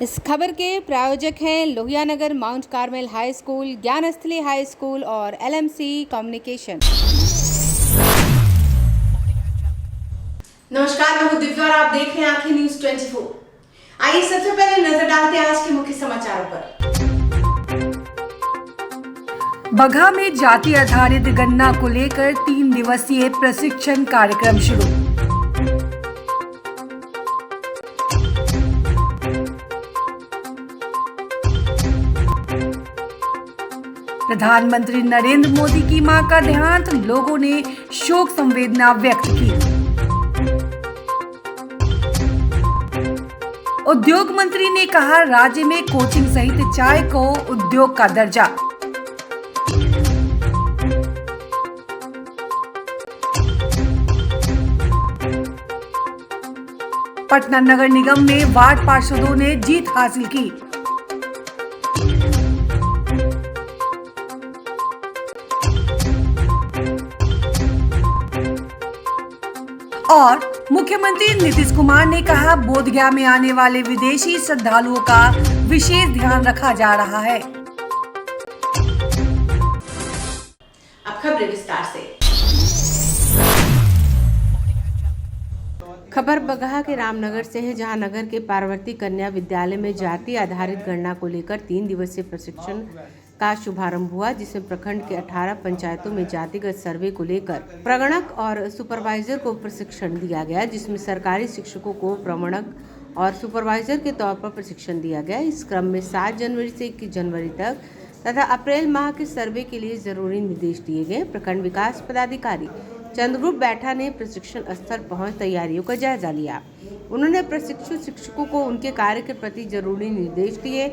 इस खबर के प्रायोजक हैं Lohianagar mount Carmel high school, Gyansthali high school और LMC कम्युनिकेशन। नमस्कार, मैं हूं दिव्या और आप देख रहे हैं आंखें न्यूज 24। आइए सबसे पहले नजर डालते हैं आज के मुख्य समाचारों पर। बगहा में जाति आधारित गणना को लेकर 3 दिवसीय प्रशिक्षण कार्यक्रम शुरू। प्रधानमंत्री नरेंद्र मोदी की मां का देहांत, लोगों ने शोक संवेदना व्यक्त की। उद्योग मंत्री ने कहा, राज्य में कोचिंग सहित चाय को उद्योग का दर्जा। पटना नगर निगम में वार्ड पार्षदों ने जीत हासिल की। और मुख्यमंत्री नीतीश कुमार ने कहा, बोधगया में आने वाले विदेशी श्रद्धालुओं का विशेष ध्यान रखा जा रहा है। अब खबरें विस्तार से। खबर बगहा के रामनगर से है, जहां नगर के पार्वती कन्या विद्यालय में जाति आधारित गणना को लेकर 3 दिवसीय प्रशिक्षण का शुभारंभ हुआ, जिसमें प्रखंड के 18 पंचायतों में जातिगत सर्वे को लेकर प्रगणक और सुपरवाइजर को प्रशिक्षण दिया गया, जिसमें सरकारी शिक्षकों को प्रगणक और सुपरवाइजर के तौर पर प्रशिक्षण दिया गया। इस क्रम में 7 जनवरी से 21 जनवरी तक तथा अप्रैल माह के सर्वे के लिए जरूरी निर्देश दिए गए। प्रखंड विकास पदाधिकारी चंद्रगुप्त बैठा ने प्रशिक्षण स्थल पहुंच तैयारियों का जायजा लिया। उन्होंने प्रशिक्षु शिक्षकों को उनके कार्य के प्रति जरूरी निर्देश दिए।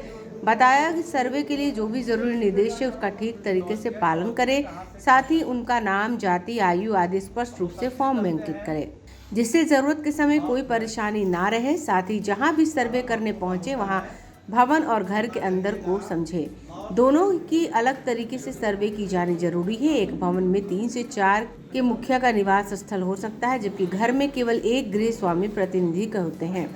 बताया कि सर्वे के लिए जो भी जरूरी निर्देश है उसका ठीक तरीके से पालन करें, साथ ही उनका नाम, जाति, आयु आदि स्पष्ट रूप से फॉर्म में अंकित करें, जिससे जरूरत के समय कोई परेशानी ना रहे। साथ ही जहां भी सर्वे करने पहुंचे वहां भवन और घर के अंदर को समझे। दोनों की अलग तरीके से सर्वे की जानी जरूरी है। एक भवन में 3 से 4 के मुखिया का निवास स्थल हो सकता है, जबकि घर में केवल एक गृह स्वामी प्रतिनिधि का होते हैं।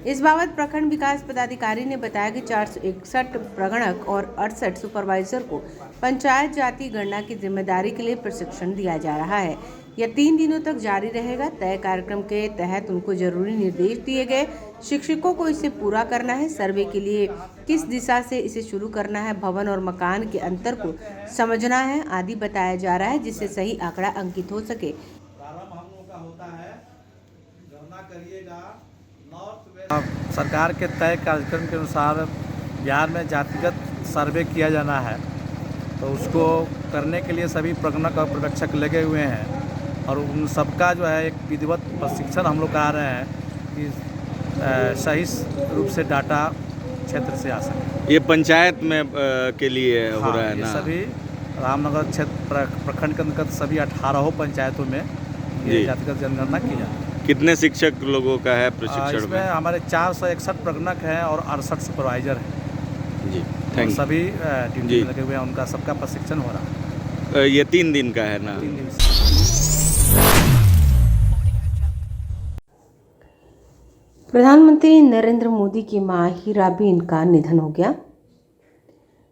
इस बाबत प्रखंड विकास पदाधिकारी ने बताया कि 461 प्रगणक और 68 सुपरवाइजर को पंचायत जाति गणना की जिम्मेदारी के लिए प्रशिक्षण दिया जा रहा है। यह 3 दिनों तक जारी रहेगा। तय कार्यक्रम के तहत उनको जरूरी निर्देश दिए गए। शिक्षकों को इसे पूरा करना है, सर्वे के लिए किस दिशा से इसे शुरू करना है, भवन और मकान के अंतर को समझना है आदि बताया जा रहा है, जिससे सही आंकड़ा अंकित हो सके। सरकार के तय कार्यक्रम के अनुसार बिहार में जातिगत सर्वे किया जाना है, तो उसको करने के लिए सभी प्रगणक और पर्यवेक्षक लगे हुए हैं और उन सबका जो है एक विधिवत प्रशिक्षण हम लोग करा रहे हैं कि सही रूप से डाटा क्षेत्र से आ सके। ये पंचायत में के लिए हो रहा है ना? सभी रामनगर क्षेत्र प्रखंड के अंतर्गत सभी 18 पंचायतों में ये जातिगत जनगणना की जाती है। कितने शिक्षक लोगों का है प्रशिक्षण इसमें? हमारे 461 प्रगणक हैं और 68 सुपरवाइजर हैं जी। Thank you. सभी ड्यूटी में लगे हुए हैं, उनका सबका प्रशिक्षण हो रहा है। ये 3 दिन का है ना? 3 दिन। प्रधानमंत्री नरेंद्र मोदी की मां हीराबेन का निधन हो गया।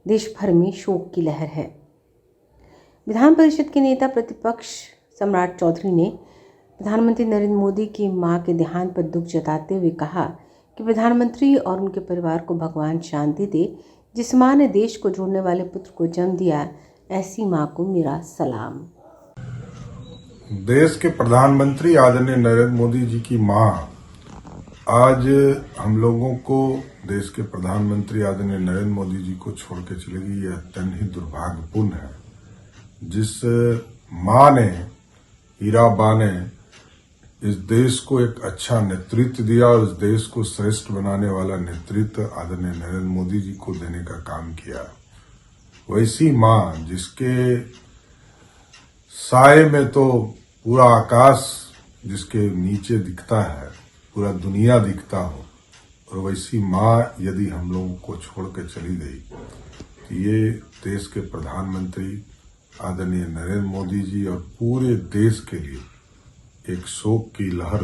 देश भर में शोक की लहर है। विधान परिषद के नेता प्रतिपक्ष सम्राट चौधरी ने प्रधानमंत्री नरेंद्र मोदी की मां के देहांत पर दुख जताते हुए कहा कि प्रधानमंत्री और उनके परिवार को भगवान शांति दे। जिस मां ने देश को जोड़ने वाले पुत्र को जन्म दिया, ऐसी मां को मेरा सलाम। देश के प्रधानमंत्री आदरणीय नरेंद्र मोदी जी की मां आज हम लोगों को, देश के प्रधानमंत्री आदरणीय नरेंद्र मोदी जी को छोड़ के चली गई। यह अत्यंत ही दुर्भाग्यपूर्ण है। जिस मां ने, हीराबा ने इस देश को एक अच्छा नेतृत्व दिया और इस देश को श्रेष्ठ बनाने वाला नेतृत्व आदरणीय नरेंद्र मोदी जी को देने का काम किया, वैसी मां जिसके साए में तो पूरा आकाश जिसके नीचे दिखता है, पूरा दुनिया दिखता हो, और वैसी मां यदि हम लोगों को छोड़ के चली गई तो ये देश के प्रधानमंत्री आदरणीय नरेंद्र मोदी जी और पूरे देश के लिए एक शोक की लहर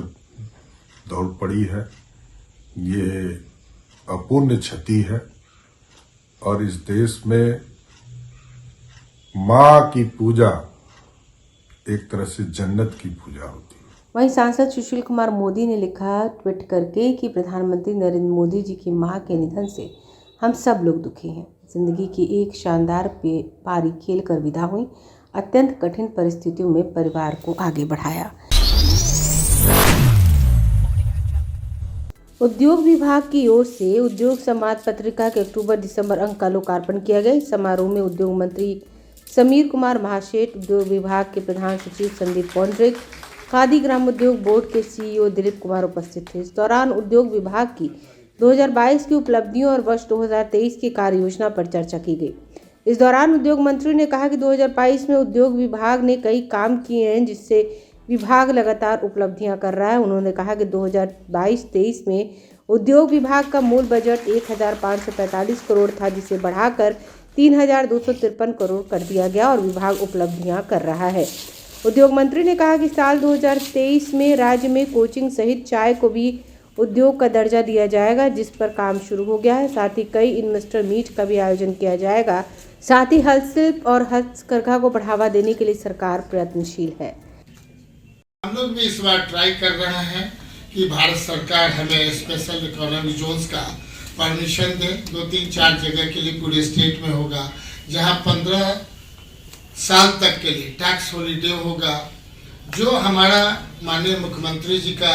दौड़ पड़ी है। ये अपूर्व क्षति है और इस देश में माँ की पूजा एक तरह से जन्नत की पूजा होती है। वहीं सांसद सुशील कुमार मोदी ने लिखा ट्वीट करके कि प्रधानमंत्री नरेंद्र मोदी जी की मां के निधन से हम सब लोग दुखी हैं। जिंदगी की एक शानदार पारी खेलकर विदा हुई, अत्यंत कठिन परिस्थितियों में परिवार को आगे बढ़ाया। उद्योग विभाग की ओर से उद्योग समाज पत्रिका के अक्टूबर-दिसंबर अंक का लोकार्पण किया गया। इस समारोह में उद्योग मंत्री समीर कुमार महासेठ, उद्योग विभाग के प्रधान सचिव संदीप पौंड्रिक, खादी ग्राम उद्योग बोर्ड के सीईओ दिलीप कुमार उपस्थित थे। इस दौरान उद्योग विभाग की 2022 की उपलब्धियों और वर्ष 2023 की कार्य योजना पर चर्चा की गई। इस दौरान उद्योग मंत्री ने कहा कि 2022 में उद्योग विभाग ने कई काम किए हैं, जिससे विभाग लगातार उपलब्धियां कर रहा है। उन्होंने कहा कि 2022-23 में उद्योग विभाग का मूल बजट 1545 करोड़ था, जिसे बढ़ाकर 3253 करोड़ कर दिया गया और विभाग उपलब्धियां कर रहा है। उद्योग मंत्री ने कहा कि साल 2023 में राज्य में कोचिंग सहित चाय को भी उद्योग का दर्जा दिया जाएगा, जिस पर काम शुरू हो गया है। साथ ही कई इन्वेस्टर मीट का भी आयोजन किया जाएगा। साथ ही हस्तशिल्प और हस्तकरघा को बढ़ावा देने के लिए सरकार प्रयत्नशील है। हम लोग भी इस बार ट्राई कर रहे हैं कि भारत सरकार हमें स्पेशल इकोनॉमिक जोन्स का परमिशन दे। 2-3-4 जगह के लिए पूरे स्टेट में होगा, जहां 15 साल तक के लिए टैक्स हॉलीडे होगा। जो हमारा माननीय मुख्यमंत्री जी का,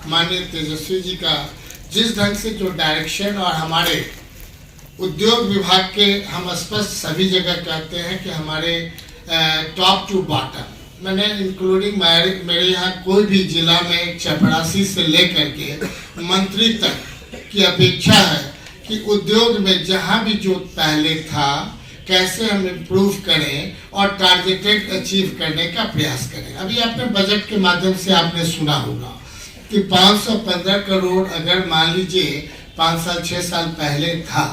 माननीय तेजस्वी जी का जिस ढंग से जो डायरेक्शन और हमारे उद्योग विभाग के हम स्पष्ट सभी जगह कहते हैं कि हमारे टॉप टू बॉटम, मैंने इंक्लूडिंग मेरे यहाँ कोई भी जिला में चपरासी से लेकर के मंत्री तक की अपेक्षा है कि उद्योग में जहाँ भी जो पहले था कैसे हम इम्प्रूव करें और टारगेटेड अचीव करने का प्रयास करें। अभी आपने बजट के माध्यम से आपने सुना होगा कि 515 करोड़ अगर मान लीजिए 5 साल 6 साल पहले था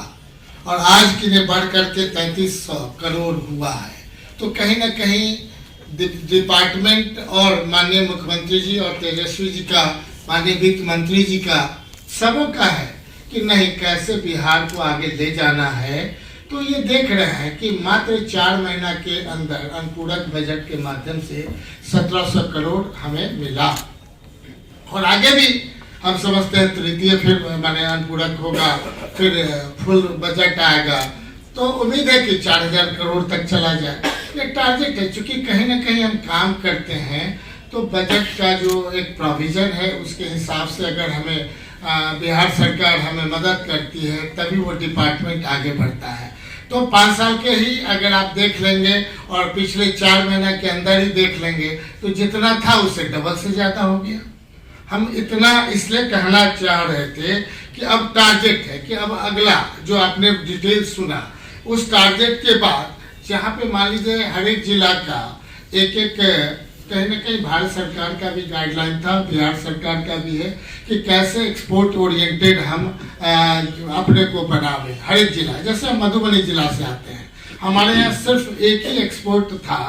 और आज की ने बढ़ करके 3300 करोड़ हुआ है, तो कहीं ना कहीं डिपार्टमेंट और माननीय मुख्यमंत्री जी और तेजस्वी जी का, माननीय वित्त मंत्री जी का, सबों का है कि नहीं कैसे बिहार को आगे ले जाना है। तो ये देख रहे हैं कि मात्र 4 महीना के अंदर अनुपूरक बजट के माध्यम से 1700 करोड़ हमें मिला और आगे भी हम समझते हैं तृतीय फिर माने अनुपूरक होगा, फिर फुल बजट आएगा, तो उम्मीद है कि 4000 करोड़ तक चला जाए। ये टारगेट है, चूंकि कहीं ना कहीं हम काम करते हैं तो बजट का जो एक प्रोविजन है उसके हिसाब से अगर हमें बिहार सरकार हमें मदद करती है तभी वो डिपार्टमेंट आगे बढ़ता है। तो 5 साल के ही अगर आप देख लेंगे और पिछले 4 महीना के अंदर ही देख लेंगे तो जितना था उससे डबल से ज़्यादा हो गया। हम इतना इसलिए कहना चाह रहे थे कि अब टारगेट है कि अब अगला जो आपने डिटेल सुना उस टारगेट के बाद जहाँ पे मान लीजिए हर एक जिला का एक कहीं ना कहीं भारत सरकार का भी गाइडलाइन था, बिहार सरकार का भी है कि कैसे एक्सपोर्ट ओरिएंटेड हम अपने को बनावे। हर एक जिला, जैसे हम मधुबनी जिला से आते हैं, हमारे यहाँ सिर्फ एक ही एक्सपोर्ट था,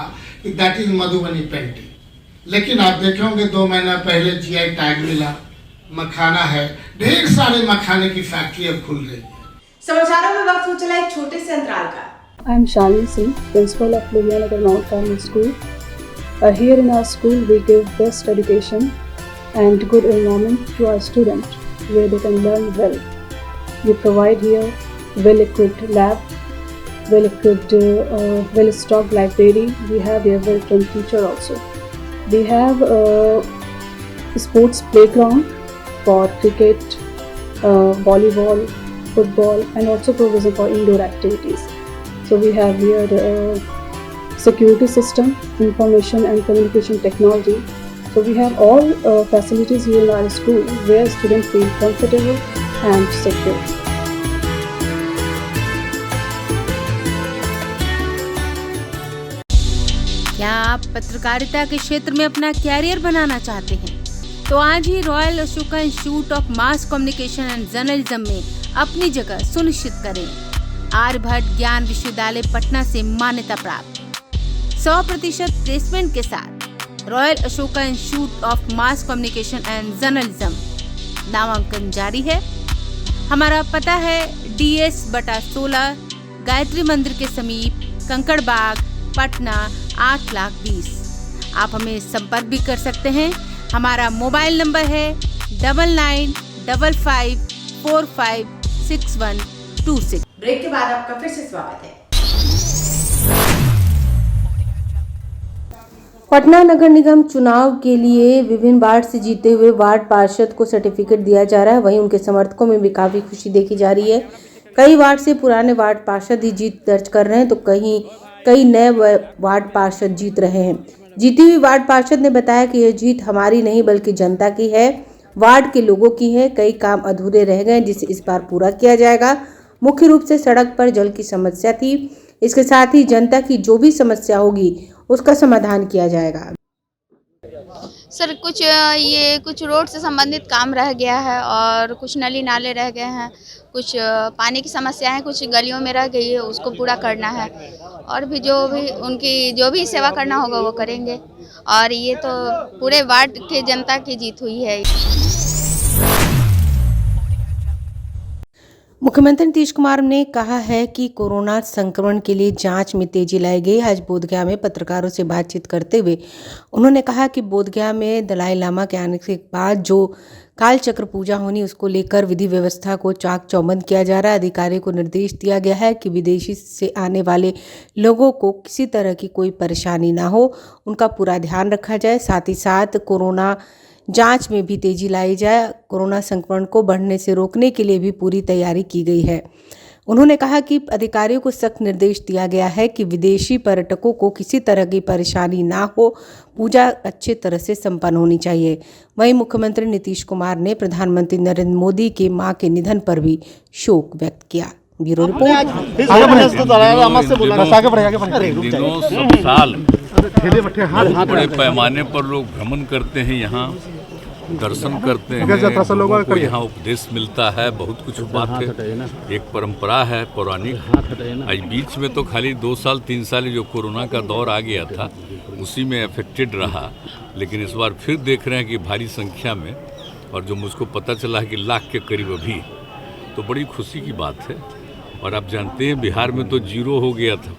दैट इज मधुबनी पेंटिंग। लेकिन आप देखे होंगे 2 महीना पहले जीआई टैग मिला, मखाना है, ढेर सारे मखाने की फैक्ट्री अब खुल रही है। समाचारों में वक्त हो चला एक छोटे से अंतराल का। I am Shalini Singh, principal of Ludhiana Mount Carmel School. Here in our school, we give best education and good environment to our students, where they can learn well. We provide here well-equipped lab, well-equipped, well-stocked library. We have here well-trained teacher also. We have a sports playground for cricket, volleyball, football, and also provision for indoor activities. So we have here security system, information and communication technology. So we have all facilities here in our school where students feel comfortable and secure. क्या आप पत्रकारिता के क्षेत्र में अपना career बनाना चाहते हैं? तो आज ही royal Ashoka institute of mass communication and journalism में अपनी जगह सुनिश्चित करें। आर्यभट्ट ज्ञान विश्वविद्यालय पटना से मान्यता प्राप्त 100% प्लेसमेंट के साथ royal Ashoka institute of mass communication and journalism नामांकन जारी है। हमारा पता है DS/16 गायत्री मंदिर के समीप, कंकड़ बाग, पटना 8,20,000। आप हमें संपर्क भी कर सकते हैं। हमारा मोबाइल नंबर है 9955456126। ब्रेक के बाद आपका फिर से स्वागत है। पटना नगर निगम चुनाव के लिए विभिन्न वार्ड से जीते हुए वार्ड पार्षद को सर्टिफिकेट दिया जा रहा है। वहीं उनके समर्थकों में भी काफी खुशी देखी जा रही है। कई वार्ड से पुराने वार्ड पार्षद ही जीत दर्ज कर रहे हैं, तो कई नए वार्ड पार्षद जीत रहे हैं। जीती हुई वार्ड पार्षद ने बताया कि यह जीत हमारी नहीं बल्कि जनता की है, वार्ड के लोगों की है। कई काम अधूरे रह गए जिसे इस बार पूरा किया जाएगा। मुख्य रूप से सड़क पर जल की समस्या थी। इसके साथ ही जनता की जो भी समस्या होगी उसका समाधान किया जाएगा। सर कुछ रोड से संबंधित काम रह गया है और कुछ नली नाले रह गए हैं, कुछ पानी की समस्या है, कुछ गलियों में रह गई है, उसको पूरा करना है। और भी उनकी जो भी सेवा करना होगा वो करेंगे। और ये तो पूरे वार्ड के जनता की जीत हुई है। मुख्यमंत्री नीतीश कुमार ने कहा है कि कोरोना संक्रमण के लिए जांच में तेजी लाई गई। आज बोधगया में पत्रकारों से बातचीत करते हुए उन्होंने कहा कि बोधगया में दलाई लामा के आने के बाद जो कालचक्र पूजा होनी, उसको लेकर विधि व्यवस्था को चाक चौबंद किया जा रहा है। अधिकारियों को निर्देश दिया गया है कि विदेशी से आने वाले लोगों को किसी तरह की कोई परेशानी ना हो, उनका पूरा ध्यान रखा जाए। साथ ही साथ कोरोना जांच में भी तेजी लाई जाए। कोरोना संक्रमण को बढ़ने से रोकने के लिए भी पूरी तैयारी की गई है। उन्होंने कहा कि अधिकारियों को सख्त निर्देश दिया गया है कि विदेशी पर्यटकों को किसी तरह की परेशानी ना हो, पूजा अच्छे तरह से संपन्न होनी चाहिए। वहीं मुख्यमंत्री नीतीश कुमार ने प्रधानमंत्री नरेंद्र मोदी के मां के निधन पर भी शोक व्यक्त किया। Bureau report. दिनों सब साल बहुत बड़े पैमाने पर लोग भ्रमण करते हैं, यहाँ दर्शन करते हैं, लोगों को यहाँ उपदेश मिलता है। बहुत कुछ बात है, एक परंपरा है पौराणिक। आज बीच में तो खाली 2 साल 3 साल जो कोरोना का दौर आ गया था उसी में अफेक्टेड रहा, लेकिन इस बार फिर देख रहे हैं कि भारी संख्या में, और जो मुझको पता चला है कि लाख के करीब अभी, तो बड़ी खुशी की बात है। और आप जानते हैं बिहार में तो 0 हो गया था,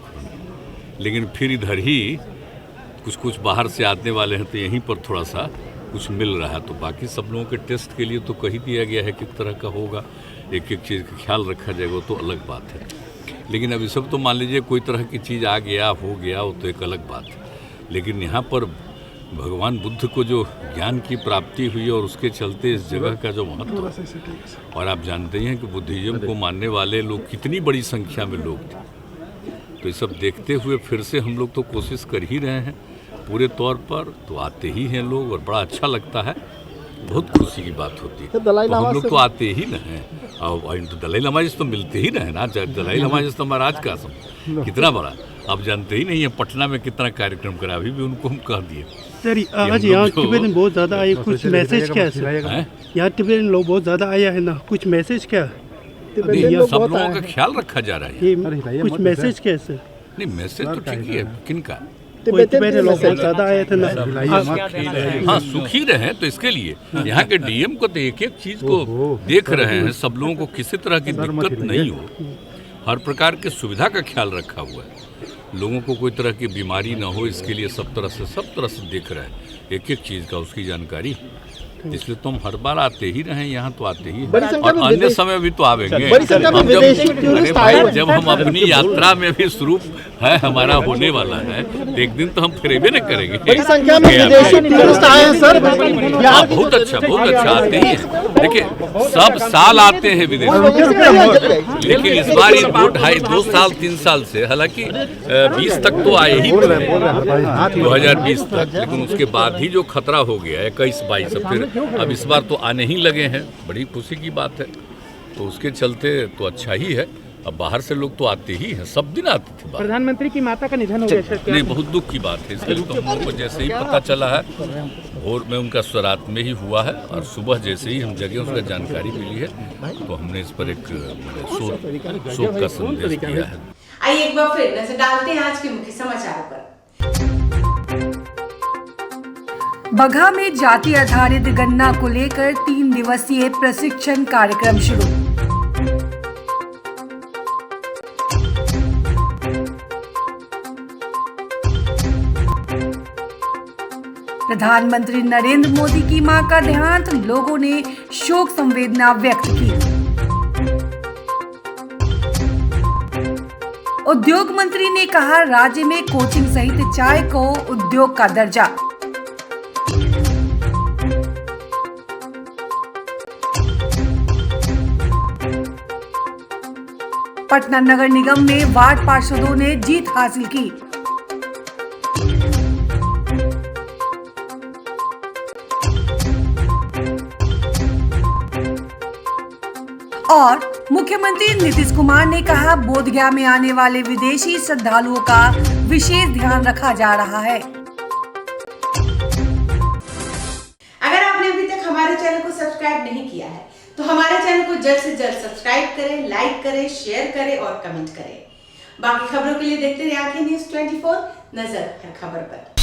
लेकिन फिर इधर ही कुछ बाहर से आने वाले हैं तो यहीं पर थोड़ा सा कुछ मिल रहा है। तो बाकी सब लोगों के टेस्ट के लिए तो कही दिया गया है किस तरह का होगा, एक चीज़ का ख्याल रखा जाएगा, तो अलग बात है। लेकिन अभी सब तो मान लीजिए कोई तरह की चीज़ आ गया हो गया, वो तो एक अलग बात है। लेकिन यहाँ पर भगवान बुद्ध को जो ज्ञान की प्राप्ति हुई और उसके चलते इस जगह का जो महत्व है, और आप जानते हैं कि बुद्धिज्म को मानने वाले लोग कितनी बड़ी संख्या में लोग थे। तो ये सब देखते हुए फिर से हम लोग तो कोशिश कर ही रहे हैं पूरे तौर पर, तो आते ही हैं लोग और बड़ा अच्छा लगता है, बहुत खुशी की बात होती है। तो हम लोग तो आते ही न हैं, और तो दलाई लामा जी तो मिलते ही रहे ना। दलाई लामा जी तो महाराज का आश्रम कितना बड़ा, आप जानते ही नहीं है पटना में कितना कार्यक्रम करा, अभी भी उनको हम कह दिए। सर आज यहाँ टिबेटन बहुत ज़्यादा आए, कुछ मैसेज क्या है सर? यहाँ टिबेटन लोग बहुत ज़्यादा आया है ना, कुछ मैसेज क्या है? सब लोगों का ख्याल रखा जा रहा है, कुछ मैसेज क्या है सर? नहीं मैसेज तो ठीक ही है, किनका टिबेटन लोग बहुत ज़्यादा आए थे ना। हाँ सुखी रहे, तो इसके लिए यहाँ के डीएम को तो एक चीज़ को देख रहे हैं, सब लोगों को किसी तरह की दिक्कत नहीं हो, हर प्रकार की सुविधा का ख्याल रखा हुआ है, लोगों को कोई तरह की बीमारी ना हो, इसके लिए सब तरह से देख रहे हैं, एक चीज़ का उसकी जानकारी। इसलिए तो हम हर बार आते ही रहे, यहाँ तो आते ही, और अन्य समय भी तो आवेंगे। जब हम अपनी यात्रा में भी शुरू है हमारा होने वाला है, एक दिन तो हम फिर भी न करेंगे। बड़ी संख्या में विदेशी टूरिस्ट आए हैं सर। बहुत अच्छा आते ही हैं। देखिए सब साल आते हैं विदेश, लेकिन इस बार 2 साल 3 साल से, हालांकि 20 तक तो आए ही 2020 तक, लेकिन उसके बाद ही जो खतरा हो गया 21-22 फिर अब इस बार तो आने ही लगे हैं, बड़ी खुशी की बात है। तो उसके चलते तो अच्छा ही है, अब बाहर से लोग तो आते ही हैं, सब दिन आते थे। प्रधानमंत्री की माता का निधन हो गया सर, नहीं बहुत दुख की बात है, इसके लिए तो हम लोग को जैसे ही पता चला है, भोर में उनका स्वरात में ही हुआ है, और सुबह जैसे ही हम जगह उसका जानकारी मिली है, तो हमने इस पर एक शोक का संदेश दिया है। आइए एक बार फिर नजर डालते हैं आज के मुख्य समाचारों पर। बगहा में जाति आधारित गणना को लेकर 3 दिवसीय प्रशिक्षण कार्यक्रम शुरू। प्रधानमंत्री नरेंद्र मोदी की मां का देहांत, लोगों ने शोक संवेदना व्यक्त की। उद्योग मंत्री ने कहा, राज्य में कोचिंग सहित चाय को उद्योग का दर्जा। पटना नगर निगम में वार्ड पार्षदों ने जीत हासिल की। और मुख्यमंत्री नीतीश कुमार ने कहा, बोधगया में आने वाले विदेशी श्रद्धालुओं का विशेष ध्यान रखा जा रहा है। अगर आपने अभी तक हमारे चैनल को सब्सक्राइब नहीं किया है तो हमारे चैनल को जल्द से जल्द सब्सक्राइब करें, लाइक करें, शेयर करें और कमेंट करें। बाकी खबरों के लिए देखते रहिए आंखें न्यूज़ 24, नजर हर खबर पर।